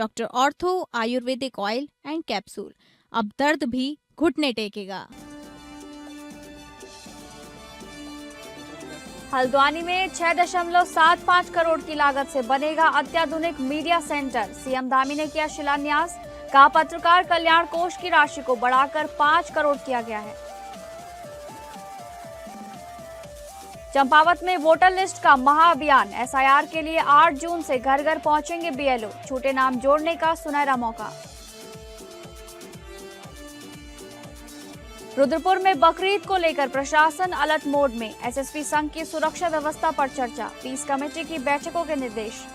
Doctor ortho Ayurvedic oil and capsule. अब दर्द भी घुटने टेकेगा। हल्द्वानी में 6.75 करोड़ की लागत से बनेगा अत्याधुनिक मीडिया सेंटर। सीएम धामी ने किया शिलान्यास। कहा पत्रकार कल्याण कोष की राशि को बढ़ाकर 5 करोड़ किया गया है। चंपावत में वोटर लिस्ट का महाअभियान। एसआईआर के लिए 8 जून से घर घर पहुंचेंगे बीएलओ। छूटे नाम जोड़ने का सुनहरा मौका। रुद्रपुर में बकरीद को लेकर प्रशासन अलर्ट मोड में। एसएसपी संघ की सुरक्षा व्यवस्था पर चर्चा। पीस कमेटी की बैठकों के निर्देश।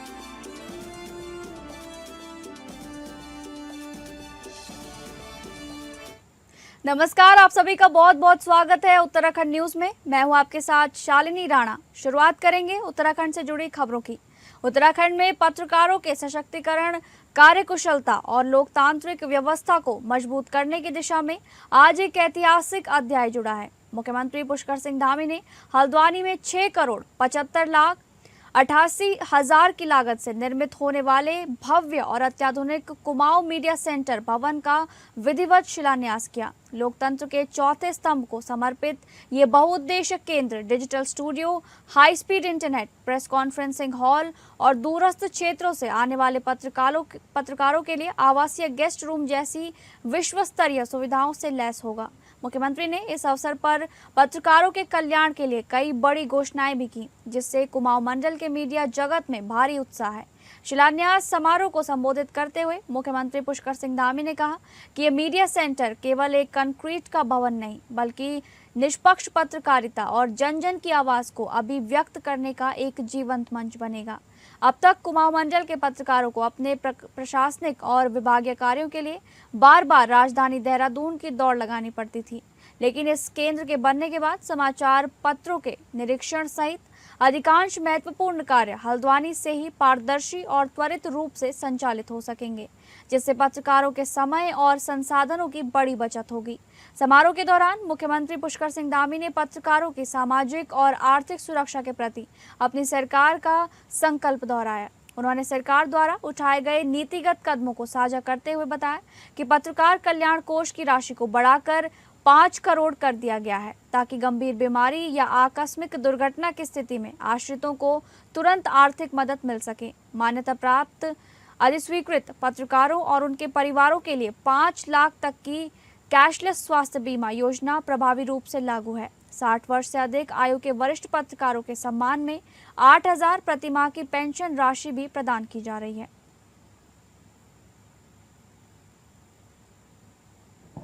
नमस्कार, आप सभी का बहुत बहुत स्वागत है उत्तराखंड न्यूज में। मैं हूं आपके साथ शालिनी राणा। शुरुआत करेंगे उत्तराखंड से जुड़ी खबरों की। उत्तराखंड में पत्रकारों के सशक्तिकरण, कार्यकुशलता और लोकतांत्रिक व्यवस्था को मजबूत करने की दिशा में आज एक ऐतिहासिक अध्याय जुड़ा है। मुख्यमंत्री पुष्कर सिंह धामी ने हल्द्वानी में 6,75,88,000 की लागत से निर्मित होने वाले भव्य और अत्याधुनिक कुमाऊं मीडिया सेंटर भवन का विधिवत शिलान्यास किया। लोकतंत्र के चौथे स्तंभ को समर्पित ये बहुउद्देश्य केंद्र digital studio, high speed internet, press conferencing hall और दूरस्थ क्षेत्रों से आने वाले पत्रकारों के लिए आवासीय गेस्ट रूम जैसी विश्व स्तरीय सुविधाओं से लैस होगा। मुख्यमंत्री ने इस अवसर पर पत्रकारों के कल्याण के लिए कई बड़ी घोषणाएं भी की, जिससे कुमाऊं मंडल के मीडिया जगत में भारी उत्साह है। शिलान्यास समारोह को संबोधित करते हुए मुख्यमंत्री पुष्कर सिंह धामी ने कहा कि ये मीडिया सेंटर केवल एक कंक्रीट का भवन नहीं, बल्कि निष्पक्ष पत्रकारिता और जन जन की आवाज को अभिव्यक्त करने का एक जीवंत मंच बनेगा। अब तक कुमाऊं मंडल के पत्रकारों को अपने प्रशासनिक और विभागीय कार्यों के लिए बार बार राजधानी देहरादून की दौड़ लगानी पड़ती थी, लेकिन इस केंद्र के बनने के बाद समाचार पत्रों के निरीक्षण सहित अधिकांश महत्वपूर्ण कार्य हल्द्वानी से ही पारदर्शी और त्वरित रूप से संचालित हो सकेंगे, जिससे पत्रकारों के समय और संसाधनों की बड़ी बचत होगी। समारोह के दौरान मुख्यमंत्री पुष्कर सिंह धामी ने पत्रकारों की सामाजिक और आर्थिक सुरक्षा के प्रति अपनी सरकार का संकल्प दोहराया। उन्होंने सरकार द्वारा उठाए गए नीतिगत कदमों को साझा करते हुए बताया कि पत्रकार कल्याण कोष की राशि को बढ़ाकर 5 करोड़ कर दिया गया है, ताकि गंभीर बीमारी या आकस्मिक दुर्घटना की स्थिति में आश्रितों को तुरंत आर्थिक मदद मिल सके। मान्यता प्राप्त अधिस्वीकृत पत्रकारों और उनके परिवारों के लिए 5 लाख तक की कैशलेस स्वास्थ्य बीमा योजना प्रभावी रूप से लागू है। 60 वर्ष से अधिक आयु के वरिष्ठ पत्रकारों के सम्मान में 8,000 प्रति माह की पेंशन राशि भी प्रदान की जा रही है।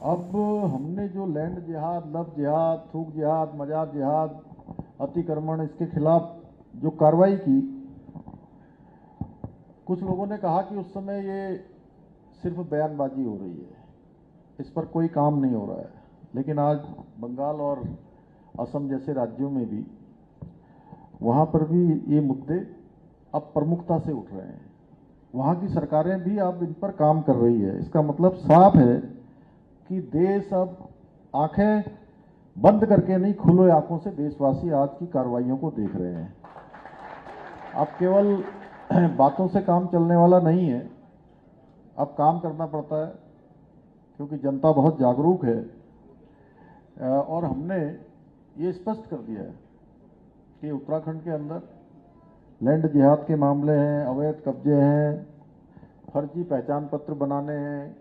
अब हमने जो लैंड जिहाद, लव जिहाद, थूक जिहाद, मजार जिहाद, अतिक्रमण, इसके खिलाफ जो कार्रवाई की, कुछ लोगों ने कहा कि उस समय ये सिर्फ बयानबाजी हो रही है, इस पर कोई काम नहीं हो रहा है। लेकिन आज बंगाल और असम जैसे राज्यों में भी, वहाँ पर भी ये मुद्दे अब प्रमुखता से उठ रहे हैं। वहाँ की सरकारें भी अब इन पर काम कर रही है। इसका मतलब साफ है कि देश अब आंखें बंद करके नहीं, खुले आंखों से देशवासी आज की कार्रवाइयों को देख रहे हैं। अब केवल बातों से काम चलने वाला नहीं है, अब काम करना पड़ता है, क्योंकि जनता बहुत जागरूक है। और हमने ये स्पष्ट कर दिया है कि उत्तराखंड के अंदर लैंड जिहाद के मामले हैं, अवैध कब्जे हैं, फर्जी पहचान पत्र बनाने हैं,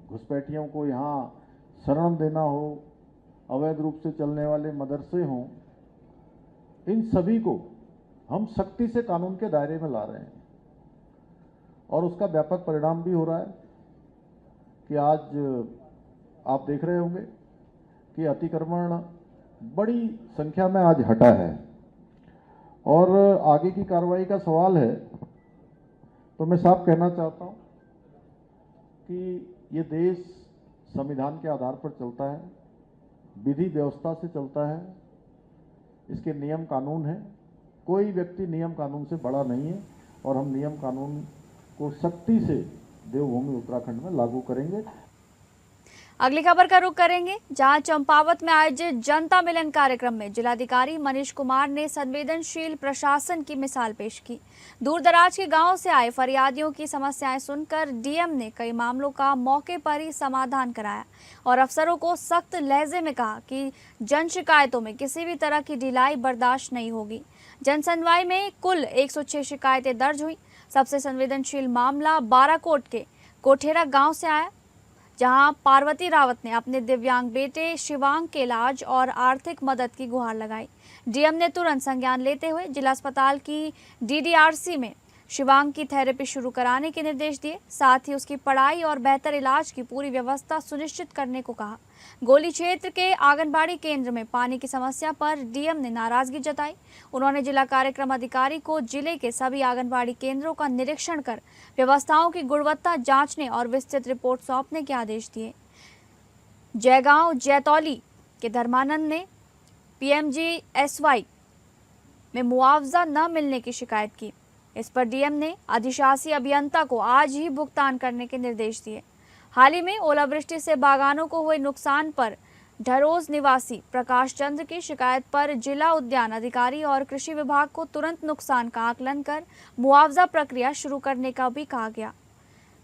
घुसपैठियों को यहाँ शरण देना हो, अवैध रूप से चलने वाले मदरसे हों, इन सभी को हम सख्ती से कानून के दायरे में ला रहे हैं। और उसका व्यापक परिणाम भी हो रहा है कि आज आप देख रहे होंगे कि अतिक्रमण बड़ी संख्या में आज हटा है। और आगे की कार्रवाई का सवाल है, तो मैं साफ कहना चाहता हूं कि ये देश संविधान के आधार पर चलता है, विधि व्यवस्था से चलता है, इसके नियम कानून हैं। कोई व्यक्ति नियम कानून से बड़ा नहीं है और हम नियम कानून को सख्ती से देवभूमि उत्तराखंड में लागू करेंगे। अगली खबर का रुख करेंगे, जहां चंपावत में आयोजित जनता मिलन कार्यक्रम में जिलाधिकारी मनीष कुमार ने संवेदनशील प्रशासन की मिसाल पेश की। दूर दराज के गांवों से आए फरियादियों की समस्याएं सुनकर डीएम ने कई मामलों का मौके पर ही समाधान कराया और अफसरों को सख्त लहजे में कहा कि जन शिकायतों में किसी भी तरह की ढिलाई बर्दाश्त नहीं होगी। जन सुनवाई में कुल 106 शिकायतें दर्ज हुई। सबसे संवेदनशील मामला बाराकोट के कोठेरा गाँव से आया, जहां पार्वती रावत ने अपने दिव्यांग बेटे शिवांग के इलाज और आर्थिक मदद की गुहार लगाई। डीएम ने तुरंत संज्ञान लेते हुए जिला अस्पताल की डीडीआरसी में शिवांग की थेरेपी शुरू कराने के निर्देश दिए। साथ ही उसकी पढ़ाई और बेहतर इलाज की पूरी व्यवस्था सुनिश्चित करने को कहा। गोली क्षेत्र के आंगनबाड़ी केंद्र में पानी की समस्या पर डीएम ने नाराजगी जताई। उन्होंने जिला कार्यक्रम अधिकारी को जिले के सभी आंगनबाड़ी केंद्रों का निरीक्षण कर व्यवस्थाओं की गुणवत्ता जांचने और विस्तृत रिपोर्ट सौंपने के आदेश दिए। जयगांव जैतौली के धर्मानंद ने पीएमजीएसवाई में मुआवजा न मिलने की शिकायत की। इस पर डीएम ने अधिशासी अभियंता को आज ही भुगतान करने के निर्देश दिए। हाल ही में ओलावृष्टि से बागानों को हुए नुकसान पर ढरोज निवासी प्रकाश चंद्र की शिकायत पर जिला उद्यान अधिकारी और कृषि विभाग को तुरंत नुकसान का आकलन कर मुआवजा प्रक्रिया शुरू करने का भी कहा गया।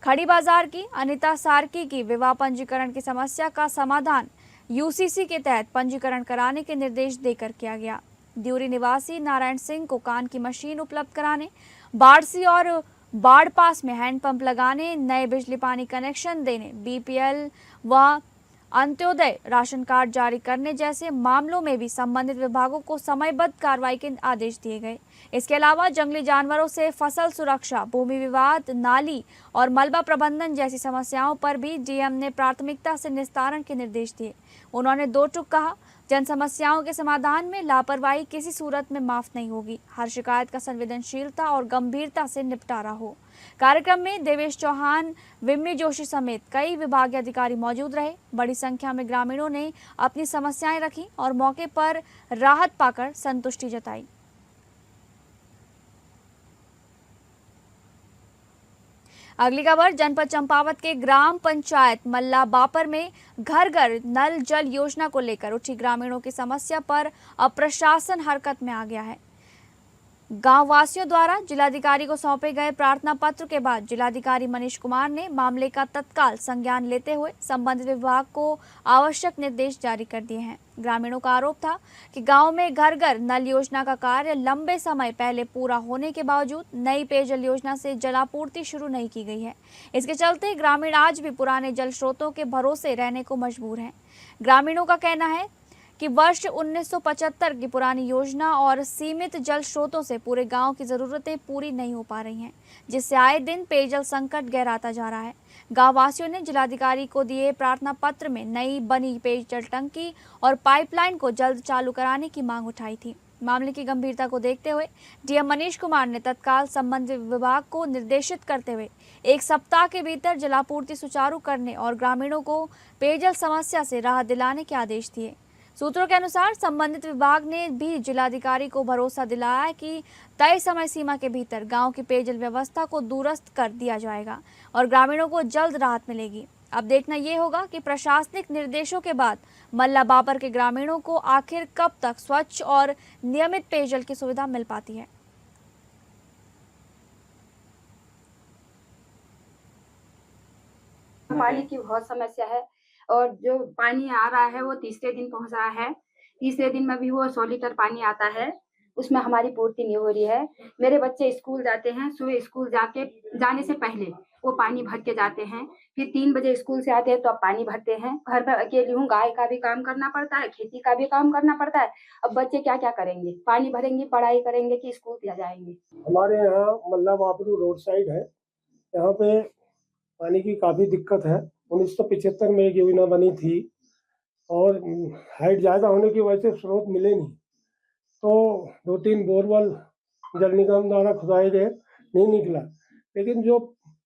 खड़ी बाजार की अनिता सार्की की विवाह पंजीकरण की समस्या का समाधान यूसीसी के तहत पंजीकरण कराने के निर्देश देकर किया गया। द्यूरी निवासी नारायण सिंह को कान की मशीन उपलब्ध कराने, बाढ़सी और बाढ़ पास में हैंडपंप लगाने, नए बिजली पानी कनेक्शन देने, बीपीएल व अंत्योदय राशन कार्ड जारी करने जैसे मामलों में भी संबंधित विभागों को समयबद्ध कार्रवाई के आदेश दिए गए। इसके अलावा जंगली जानवरों से फसल सुरक्षा, भूमि विवाद, नाली और मलबा प्रबंधन जैसी समस्याओं पर भी डीएम ने प्राथमिकता से निस्तारण के निर्देश दिए। उन्होंने दो टूक कहा, जन समस्याओं के समाधान में लापरवाही किसी सूरत में माफ नहीं होगी। हर शिकायत का संवेदनशीलता और गंभीरता से निपटारा हो। कार्यक्रम में देवेश चौहान, विम्मी जोशी समेत कई विभागीय अधिकारी मौजूद रहे। बड़ी संख्या में ग्रामीणों ने अपनी समस्याएं रखी और मौके पर राहत पाकर संतुष्टि जताई। अगली खबर जनपद चंपावत के ग्राम पंचायत मल्ला बापर में घर घर नल जल योजना को लेकर उठी ग्रामीणों की समस्या पर अब प्रशासन हरकत में आ गया है। गांव वासियों द्वारा जिलाधिकारी को सौंपे गए प्रार्थना पत्र के बाद जिलाधिकारी मनीष कुमार ने मामले का तत्काल संज्ञान लेते हुए संबंधित विभाग को आवश्यक निर्देश जारी कर दिए हैं। ग्रामीणों का आरोप था कि गांव में घर घर नल योजना का कार्य लंबे समय पहले पूरा होने के बावजूद नई पेयजल योजना से जलापूर्ति शुरू नहीं की गई है। इसके चलते ग्रामीण आज भी पुराने जल स्रोतों के भरोसे रहने को मजबूर हैं। ग्रामीणों का कहना है कि वर्ष 1975 की पुरानी योजना और सीमित जल स्रोतों से पूरे गांव की जरूरतें पूरी नहीं हो पा रही हैं, जिससे आए दिन पेयजल संकट गहराता जा रहा है। गांव वासियों ने जिलाधिकारी को दिए प्रार्थना पत्र में नई बनी पेयजल टंकी और पाइपलाइन को जल्द चालू कराने की मांग उठाई थी। मामले की गंभीरता को देखते हुए डीएम मनीष कुमार ने तत्काल संबंधित विभाग को निर्देशित करते हुए 1 सप्ताह के भीतर जलापूर्ति सुचारू करने और ग्रामीणों को पेयजल समस्या से राहत दिलाने के आदेश दिए। सूत्रों के अनुसार संबंधित विभाग ने भी जिलाधिकारी को भरोसा दिलाया है कि तय समय सीमा के भीतर गांव की पेयजल व्यवस्था को दुरुस्त कर दिया जाएगा और ग्रामीणों को जल्द राहत मिलेगी। अब देखना ये होगा कि प्रशासनिक निर्देशों के बाद मल्ला बापर के ग्रामीणों को आखिर कब तक स्वच्छ और नियमित पेयजल की सुविधा मिल पाती है। पानी की बहुत समस्या है और जो पानी आ रहा है वो तीसरे दिन पहुंच रहा है। तीसरे दिन में भी वो 100 लीटर पानी आता है, उसमें हमारी पूर्ति नहीं हो रही है। मेरे बच्चे स्कूल जाते हैं, सुबह स्कूल जाने से पहले वो पानी भर के जाते हैं, फिर 3 बजे स्कूल से आते हैं तो अब पानी भरते हैं। घर में अकेली हूँ, गाय का भी काम करना पड़ता है, खेती का भी काम करना पड़ता है। अब बच्चे क्या क्या करेंगे, पानी भरेंगे, पढ़ाई करेंगे कि स्कूल क्या जाएंगे। हमारे यहाँ मल्ला बापरू रोड साइड है, यहाँ पे पानी की काफ़ी दिक्कत है। 1975 में एक योजना बनी थी और हाइट ज़्यादा होने की वजह से स्रोत मिले नहीं, तो 2-3 बोरवेल जल निगम द्वारा खुदाए गए, नहीं निकला। लेकिन जो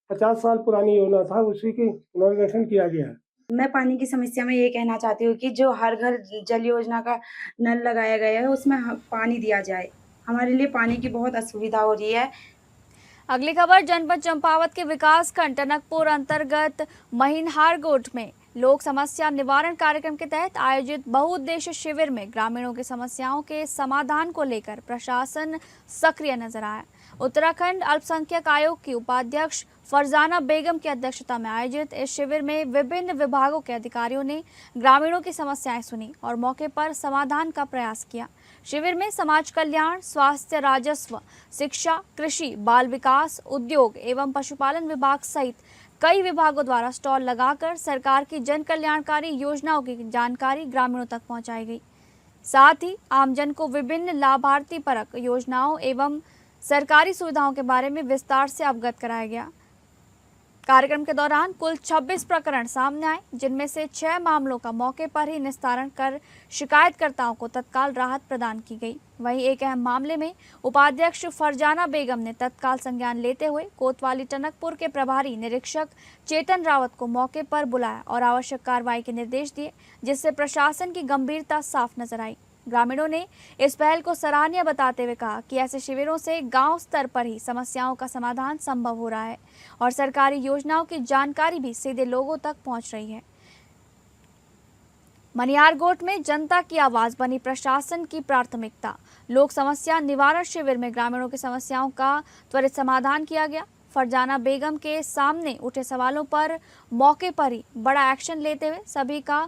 50 साल पुरानी योजना था उसी की पुनर्गठन किया गया है। मैं पानी की समस्या में ये कहना चाहती हूँ कि जो हर घर जल योजना का नल लगाया गया है उसमें पानी दिया जाए। हमारे लिए पानी की बहुत असुविधा हो रही है। अगली खबर जनपद चंपावत के विकास खंड टनकपुर अंतर्गत महिनहारगोट में लोक समस्या निवारण कार्यक्रम के तहत आयोजित बहुउद्देश्य शिविर में ग्रामीणों की समस्याओं के समाधान को लेकर प्रशासन सक्रिय नजर आया। उत्तराखंड अल्पसंख्यक आयोग की उपाध्यक्ष फरजाना बेगम की अध्यक्षता में आयोजित इस शिविर में विभिन्न विभागों के अधिकारियों ने ग्रामीणों की समस्याएं सुनी और मौके पर समाधान का प्रयास किया। शिविर में समाज कल्याण, स्वास्थ्य, राजस्व, शिक्षा, कृषि, बाल विकास, उद्योग एवं पशुपालन विभाग सहित कई विभागों द्वारा स्टॉल लगाकर सरकार की जन कल्याणकारी योजनाओं की जानकारी ग्रामीणों तक पहुंचाई गई। साथ ही आमजन को विभिन्न लाभार्थी परक योजनाओं एवं सरकारी सुविधाओं के बारे में विस्तार से अवगत कराया गया। कार्यक्रम के दौरान कुल 26 प्रकरण सामने आए, जिनमें से 6 मामलों का मौके पर ही निस्तारण कर शिकायतकर्ताओं को तत्काल राहत प्रदान की गई। वहीं एक अहम मामले में उपाध्यक्ष फरजाना बेगम ने तत्काल संज्ञान लेते हुए कोतवाली टनकपुर के प्रभारी निरीक्षक चेतन रावत को मौके पर बुलाया और आवश्यक कार्रवाई के निर्देश दिए, जिससे प्रशासन की गंभीरता साफ नजर आई। ग्रामीणों ने इस पहल को सराहनीय बताते हुए कहा कि ऐसे शिविरों से गांव स्तर पर ही समस्याओं का समाधान संभव हो रहा है और सरकारी योजनाओं की जानकारी भी सीधे लोगों तक पहुंच रही है। मनियारगोट में जनता की आवाज बनी प्रशासन की प्राथमिकता। लोक समस्या निवारण शिविर में ग्रामीणों की समस्याओं का त्वरित समाधान किया गया। फरजाना बेगम के सामने उठे सवालों पर मौके पर ही बड़ा एक्शन लेते हुए सभी का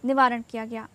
निवारण किया गया।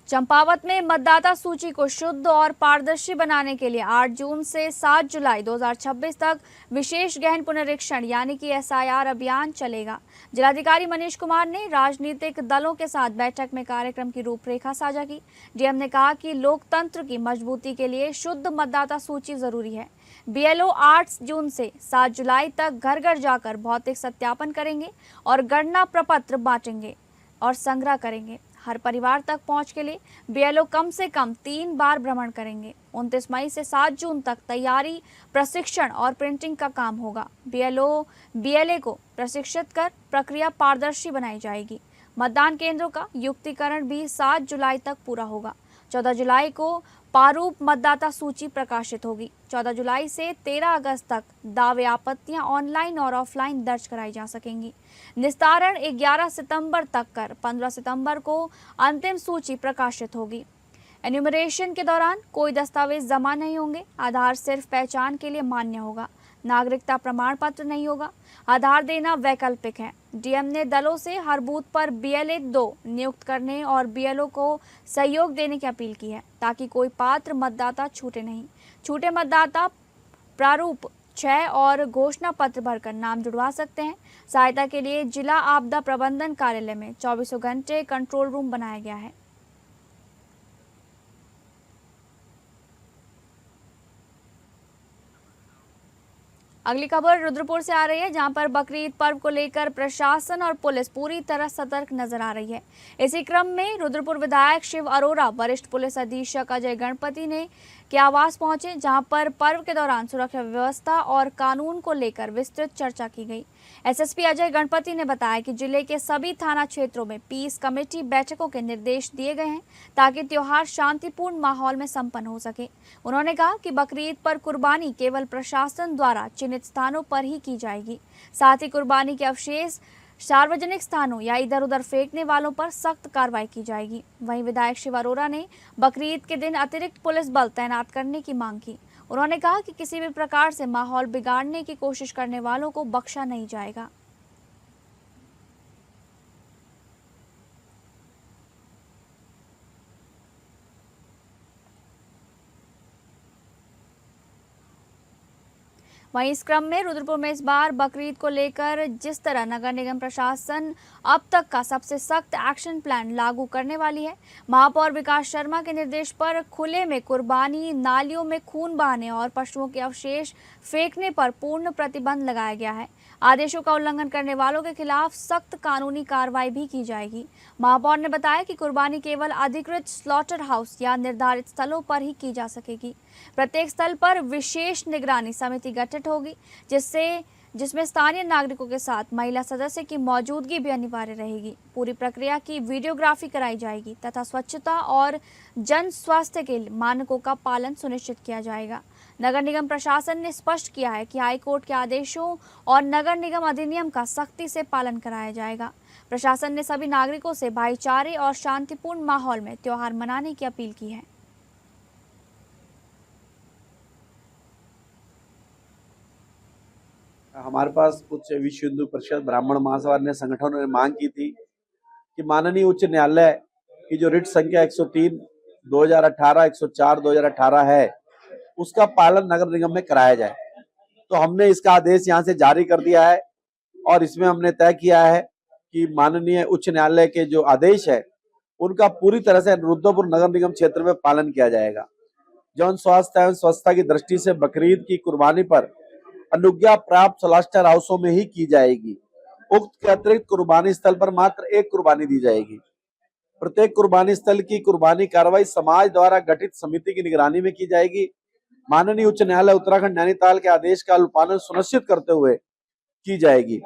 चंपावत में मतदाता सूची को शुद्ध और पारदर्शी बनाने के लिए 8 जून से 7 जुलाई 2026 तक विशेष गहन पुनरीक्षण यानी कि SIR अभियान चलेगा। जिलाधिकारी मनीष कुमार ने राजनीतिक दलों के साथ बैठक में कार्यक्रम की रूपरेखा साझा की। डीएम ने कहा कि लोकतंत्र की मजबूती के लिए शुद्ध मतदाता सूची जरूरी है। BLO 8 जून से 7 जुलाई तक घर घर जाकर भौतिक सत्यापन करेंगे और गणना प्रपत्र बांटेंगे और संग्रह करेंगे। हर परिवार तक पहुंच के लिए BLO कम से कम 3 बार भ्रमण करेंगे। 29 मई से 7 जून तक तैयारी, प्रशिक्षण और प्रिंटिंग का काम होगा। BLO BLA को प्रशिक्षित कर प्रक्रिया पारदर्शी बनाई जाएगी। मतदान केंद्रों का युक्तिकरण भी 7 जुलाई तक पूरा होगा। 14 जुलाई को प्रारूप मतदाता सूची प्रकाशित होगी। 14 जुलाई से 13 अगस्त तक दावे आपत्तियां ऑनलाइन और ऑफलाइन दर्ज कराई जा सकेंगी। निस्तारण 11 सितंबर तक कर 15 सितंबर को अंतिम सूची प्रकाशित होगी। एन्यूमरेशन के दौरान कोई दस्तावेज जमा नहीं होंगे। आधार सिर्फ पहचान के लिए मान्य होगा। नागरिकता प्रमाण पत्र नहीं होगा। आधार देना वैकल्पिक है। डीएम ने दलों से हर बूथ पर BLA 2 नियुक्त करने और BLO को सहयोग देने की अपील की है, ताकि कोई पात्र मतदाता छूटे नहीं। छूटे मतदाता प्रारूप 6 और घोषणा पत्र भरकर नाम जुड़वा सकते हैं। सहायता के लिए जिला आपदा प्रबंधन कार्यालय में 24 घंटे कंट्रोल रूम बनाया गया है। अगली खबर रुद्रपुर से आ रही है, जहां पर बकरीद पर्व को लेकर प्रशासन और पुलिस पूरी तरह सतर्क नजर आ रही है। इसी क्रम में रुद्रपुर विधायक शिव अरोड़ा वरिष्ठ पुलिस अधीक्षक अजय गणपति ने के आवास पहुंचे, जहां पर पर्व के दौरान सुरक्षा व्यवस्था और कानून को लेकर विस्तृत चर्चा की गई। SSP अजय गणपति ने बताया कि जिले के सभी थाना क्षेत्रों में पीस कमेटी बैठकों के निर्देश दिए गए हैं, ताकि त्योहार शांतिपूर्ण माहौल में संपन्न हो सके। उन्होंने कहा कि बकरीद पर कुर्बानी केवल प्रशासन द्वारा चिन्हित स्थानों पर ही की जाएगी। साथ ही कुर्बानी के अवशेष सार्वजनिक स्थानों या इधर उधर फेंकने वालों पर सख्त कार्रवाई की जाएगी। वहीं विधायक शिव अरोड़ा ने बकरीद के दिन अतिरिक्त पुलिस बल तैनात करने की मांग की। उन्होंने कहा कि किसी भी प्रकार से माहौल बिगाड़ने की कोशिश करने वालों को बख्शा नहीं जाएगा। वहीं इस क्रम में रुद्रपुर में इस बार बकरीद को लेकर जिस तरह नगर निगम प्रशासन अब तक का सबसे सख्त एक्शन प्लान लागू करने वाली है, महापौर विकास शर्मा के निर्देश पर खुले में कुर्बानी, नालियों में खून बहाने और पशुओं के अवशेष फेंकने पर पूर्ण प्रतिबंध लगाया गया है। आदेशों का उल्लंघन करने वालों के खिलाफ सख्त कानूनी कार्रवाई भी की जाएगी। महापौर ने बताया कि कुर्बानी केवल अधिकृत स्लॉटर हाउस या निर्धारित स्थलों पर ही की जा सकेगी। प्रत्येक स्थल पर विशेष निगरानी समिति गठित होगी, जिससे जिसमें स्थानीय नागरिकों के साथ महिला सदस्य की मौजूदगी भी अनिवार्य रहेगी। पूरी प्रक्रिया की वीडियोग्राफी कराई जाएगी तथा स्वच्छता और जन स्वास्थ्य के मानकों का पालन सुनिश्चित किया जाएगा। नगर निगम प्रशासन ने स्पष्ट किया है कि हाईकोर्ट के आदेशों और नगर निगम अधिनियम का सख्ती से पालन कराया जाएगा। प्रशासन ने सभी नागरिकों से भाईचारे और शांतिपूर्ण माहौल में त्योहार मनाने की अपील की है। हमारे पास कुछ विश्व हिंदू परिषद, ब्राह्मण महासभा ने संगठनों ने मांग की थी कि माननीय उच्च न्यायालय की जो रिट संख्या 103 2018 104 2018 है, उसका पालन नगर निगम में कराया जाए। तो हमने इसका आदेश यहाँ से जारी कर दिया है और इसमें हमने तय किया है कि माननीय उच्च न्यायालय के जो आदेश है उनका पूरी तरह से रुद्रपुर नगर निगम क्षेत्र में पालन किया जाएगा। जन स्वास्थ्य एवं स्वच्छता की दृष्टि से बकरीद की कुर्बानी पर अनुज्ञा प्राप्त स्लॉटर हाउसों में ही की जाएगी। उक्त के अतिरिक्त कुर्बानी स्थल पर मात्र एक कुर्बानी दी जाएगी। प्रत्येक कुर्बानी स्थल की कुर्बानी कार्रवाई समाज द्वारा गठित समिति की निगरानी में की जाएगी। माननीय उच्च न्यायालय उत्तराखंड नैनीताल के आदेश का अनुपालन सुनिश्चित करते हुए की जाएगी।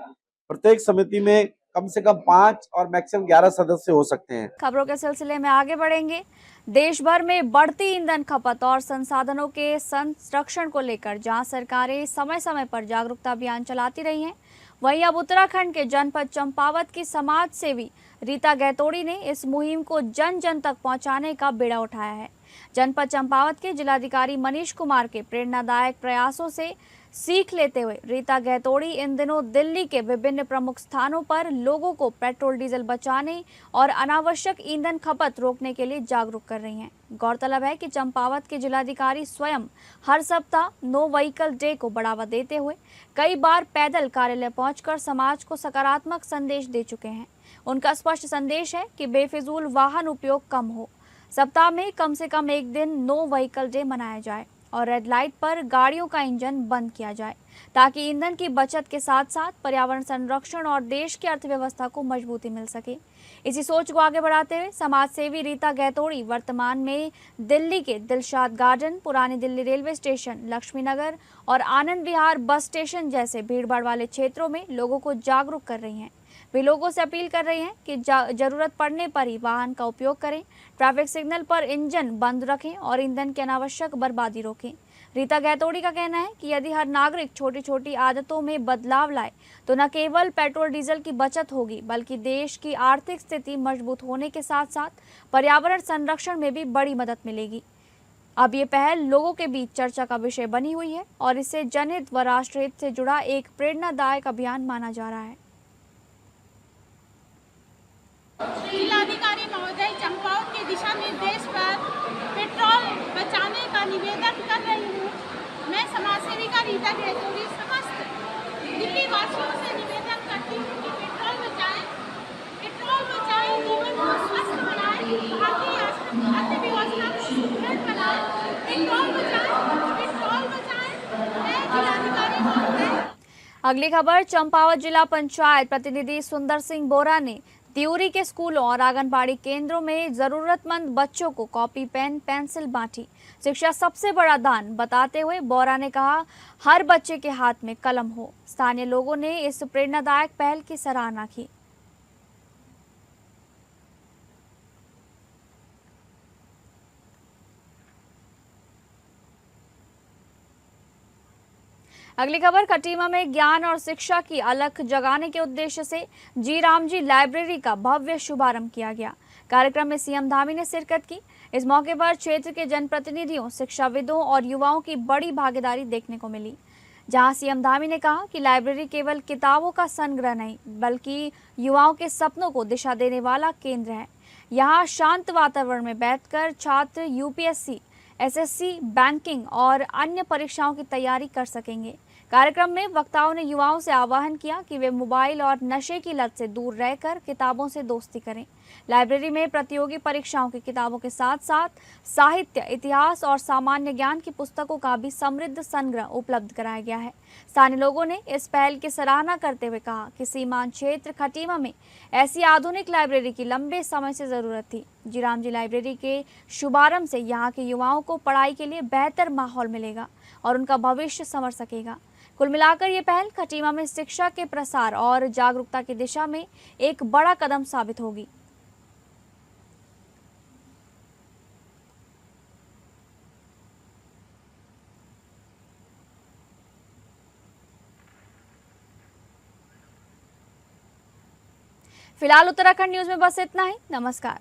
प्रत्येक समिति में कम से कम 5 और मैक्सिमम 11 सदस्य हो सकते हैं। खबरों के सिलसिले में आगे बढ़ेंगे। देश भर में बढ़ती ईंधन खपत और संसाधनों के संरक्षण को लेकर जहां सरकारें समय समय पर जागरूकता अभियान चलाती रही हैं, वहीं अब उत्तराखंड के जनपद चंपावत की समाज सेवी रीता गैतोड़ी ने इस मुहिम को जन जन तक पहुंचाने का बीड़ा उठाया है। जनपद चंपावत के जिलाधिकारी मनीष कुमार के प्रेरणादायक प्रयासों से सीख लेते हुए रीता गैतोड़ी इन दिनों दिल्ली के विभिन्न प्रमुख स्थानों पर लोगों को पेट्रोल डीजल बचाने और अनावश्यक ईंधन खपत रोकने के लिए जागरूक कर रही हैं। गौरतलब है कि चंपावत के जिलाधिकारी स्वयं हर सप्ताह नो व्हीकल डे को बढ़ावा देते हुए कई बार पैदल कार्यालय पहुंचकर समाज को सकारात्मक संदेश दे चुके हैं। उनका स्पष्ट संदेश है कि बेफिजूल वाहन उपयोग कम हो, सप्ताह में कम से कम एक दिन नो व्हीकल डे मनाया जाए और रेड लाइट पर गाड़ियों का इंजन बंद किया जाए, ताकि ईंधन की बचत के साथ साथ पर्यावरण संरक्षण और देश की अर्थव्यवस्था को मजबूती मिल सके। इसी सोच को आगे बढ़ाते हुए समाज सेवी रीता गैतोड़ी वर्तमान में दिल्ली के दिलशाद गार्डन, पुरानी दिल्ली रेलवे स्टेशन, लक्ष्मी नगर और आनंद विहार बस स्टेशन जैसे भीड़भाड़ वाले क्षेत्रों में लोगों को जागरूक कर रही हैं। वे लोगों से अपील कर रही हैं कि जरूरत पड़ने पर ही वाहन का उपयोग करें, ट्रैफिक सिग्नल पर इंजन बंद रखें और ईंधन की अनावश्यक बर्बादी रोकें। रीता गैतोड़ी का कहना है कि यदि हर नागरिक छोटी छोटी आदतों में बदलाव लाए तो न केवल पेट्रोल डीजल की बचत होगी, बल्कि देश की आर्थिक स्थिति मजबूत होने के साथ साथ पर्यावरण संरक्षण में भी बड़ी मदद मिलेगी। अब ये पहल लोगों के बीच चर्चा का विषय बनी हुई है और इससे जनहित व राष्ट्रहित से जुड़ा एक प्रेरणादायक अभियान माना जा रहा है। जिलाधिकारी महोदय चंपावत के दिशा निर्देश पर पेट्रोल बचाने का निवेदन कर रही हूँ। मैं समाजसेविका रीता गैतोड़ी समस्त दिल्ली वासियों से निवेदन करती हूँ कि पेट्रोल बचाएं, जीवन को स्वस्थ बनाएं, भारतीय अर्थव्यवस्था को सुदृढ़ बनाएं, पेट्रोल बचाएं। मैं जिलाधिकारी महोदय। अगली खबर, चंपावत जिला पंचायत प्रतिनिधि सुंदर सिंह बोरा ने त्यूरी के स्कूलों और आंगनबाड़ी केंद्रों में जरूरतमंद बच्चों को कॉपी, पेन, पेंसिल बांटी। शिक्षा सबसे बड़ा दान बताते हुए बोरा ने कहा, हर बच्चे के हाथ में कलम हो। स्थानीय लोगों ने इस प्रेरणादायक पहल की सराहना की। अगली खबर, खटीमा में ज्ञान और शिक्षा की अलख जगाने के उद्देश्य से जी राम जी लाइब्रेरी का भव्य शुभारंभ किया गया। कार्यक्रम में सीएम धामी ने शिरकत की। इस मौके पर क्षेत्र के जनप्रतिनिधियों, शिक्षाविदों और युवाओं की बड़ी भागीदारी देखने को मिली, जहां सीएम धामी ने कहा कि लाइब्रेरी केवल किताबों का संग्रह नहीं, बल्कि युवाओं के सपनों को दिशा देने वाला केंद्र है। यहाँ शांत वातावरण में बैठकर छात्र यूपीएससी, एसएससी, बैंकिंग और अन्य परीक्षाओं की तैयारी कर सकेंगे। कार्यक्रम में वक्ताओं ने युवाओं से आह्वान किया कि वे मोबाइल और नशे की लत से दूर रहकर किताबों से दोस्ती करें। लाइब्रेरी में प्रतियोगी परीक्षाओं की किताबों के साथ साथ साहित्य, इतिहास और सामान्य ज्ञान की पुस्तकों का भी समृद्ध संग्रह उपलब्ध कराया गया है। स्थानीय लोगों ने इस पहल की सराहना करते हुए कहा कि सीमांत क्षेत्र खटीमा में ऐसी आधुनिक लाइब्रेरी की लंबे समय से जरूरत थी। जी राम जी लाइब्रेरी के शुभारंभ से यहाँ के युवाओं को पढ़ाई के लिए बेहतर माहौल मिलेगा और उनका भविष्य संवर सकेगा। कुल मिलाकर ये पहल खटीमा में शिक्षा के प्रसार और जागरूकता की दिशा में एक बड़ा कदम साबित होगी। फिलहाल उत्तराखंड न्यूज में बस इतना ही। नमस्कार।